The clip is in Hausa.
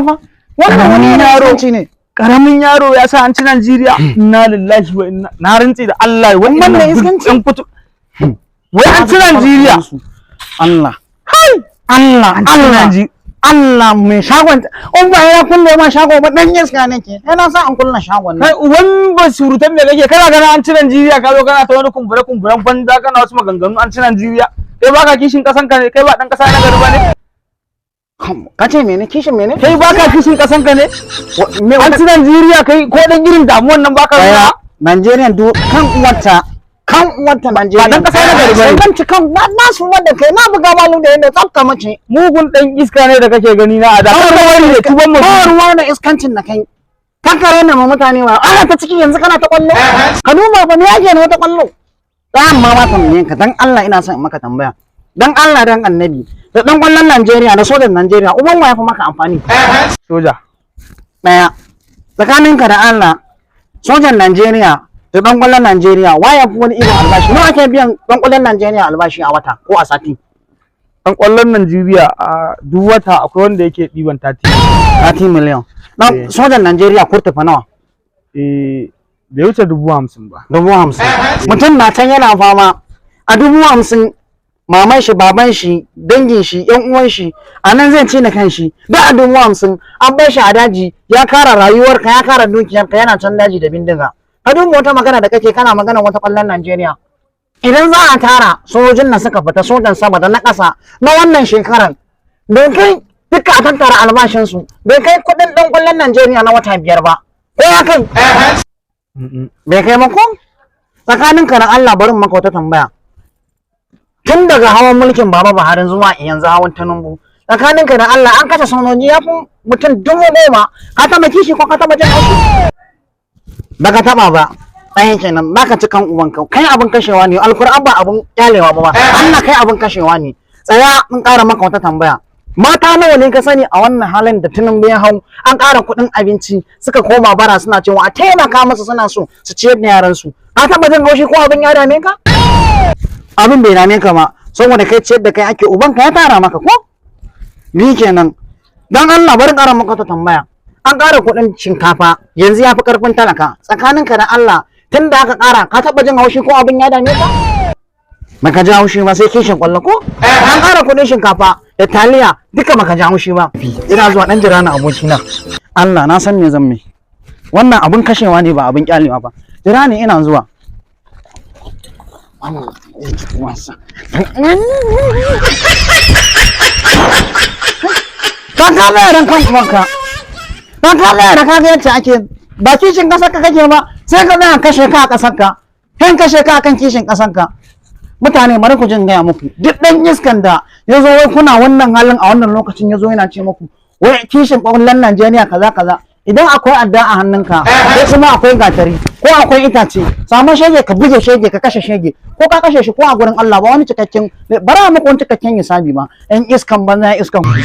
fa wannan wani yaro ne karamin yaro ya sa an ci Najeriya inna lillahi wa inna na rantsi da Allah wannan iskanci ɗan fito wai an ci Najeriya Allah Allah Allah mai shagon in ba ya kulle ma shago ba dan iska nake yana sa an kulle shagon kai uban ba surutan me kake kana gana an ci Najeriya ka zo kana ta wani kumburan banza kana wasu maganganu an ci Najeriya kai baka kishin kasan ka ne kai ba dan kasa na gari ba ne ka ce mene kishin mene kai baka kishin kasan ka ne an ci Najeriya kai ko dan irin damuwan nan baka ya Najeriya kan uwarta Najeriya ba dan kasa na gari ba ne dan cikan na su wanda kai na buga malu da yanda tsafka mace mugun dan iska ne da kake gani na ada kan wani ne tuban mu ba ruwa da iskancin da kai kankare na mutane ba ana ta ciki yanzu kana ta kwallo ka duba ba me yake ne wata kwallo amma ma tambaye ka dan Allah ina son in maka tambaya dan Allah dan annabi da dan kwallon Najeriya da sojan Najeriya uban wa ya fi maka amfani soja daya tsakaninka da Allah sojan Najeriya da dan kwallon Najeriya wa ya fi wani irin albashi nawa ake biyan dan kwallon Najeriya albashi a wata ko a sati dan kwallon Najeriya a duk wata akwai wanda yake diban 30 miliyan dan sojan Najeriya kurta fa nawa bai wuce 50,000 ba 50,000 mutum na can yana fama a 50,000 maman shi baban shi dangin shi yan uwan shi a nan zai ci na kan shi da a 50,000 an bar shi a daji ya kara rayuwarka ya kara dukiyarka yana can daji da bindiga ka duba wata magana da kake kana magana wata kwallon Najeriya idan za a tara sojojin nan suka fita sojan sama da na ƙasa na wannan shekarar bai kai duka a tattara albashin su bai kai kuɗin ɗan kwallon Najeriya na wata 5 ba ko ya kai bai kai ba ko tsakaninka da Allah barin maka wata tambaya tun daga hawan mulkin Baba Buhari zuwa yanzu hawan Tinubu tsakaninka da Allah an kashe sojoji ya fi mutum 10,000 ka taba kishi ko ka taba jin haushi baka taba ba ɗayan kenan baka ci kan uwanka kai abin kashewa ne alkur'an ba abin kyalewa ba Allah kai abin kashewa ne tsaya in ƙara maka wata tambaya mata nawa ne ka sani a wannan halin da Tinubu ya hau an ƙara kuɗin abinci suka koma bara suna cewa a taimaka masa suna so su ciyar da yaran su ka taba jin haushi ko abin ya dame ka abin bai dame ka ba saboda kai ciyar da kai ake ubanka ya tara maka ko ni kenan dan Allah bari ƙara maka ta tambaya an ƙara kuɗin shinkafa yanzu ya fi ƙarfin talaka tsakaninka da Allah tun da aka ƙara ka taɓa jin haushi ko abin ya dame ka baka ji haushi ba sai kishin ƙwallo ko an ƙara kuɗin shinkafa da taliya duka baka ji haushi ba ina zuwa ɗan jira na abokina Allah na san me zan mai wannan abin kashewa ne ba abin ƙyalewa ba jira ne ina zuwa ka kama yaran kan uwanka ka kama yaran ka ga yadda ake ba kishin kasar ka kake ba sai ka tsaya kashe ka a kasar ka kan kashe ka akan kishin kasar ka mutane bari ku jin gaya muku duk dan iskan da ya zo wai kuna wannan halin a wannan lokacin ya zo yana ce muku wai kishin ƙwallon Najeriya kaza kaza idan akwai adda a hannunka ko kuma akwai gatari ko akwai itace samu shege ka buge shege ka kashe shege ko ka kashe shi ko a gurin Allah ba wani cikakken bara muku wani cikakken hisabi ba yan iskan banza iskan kudi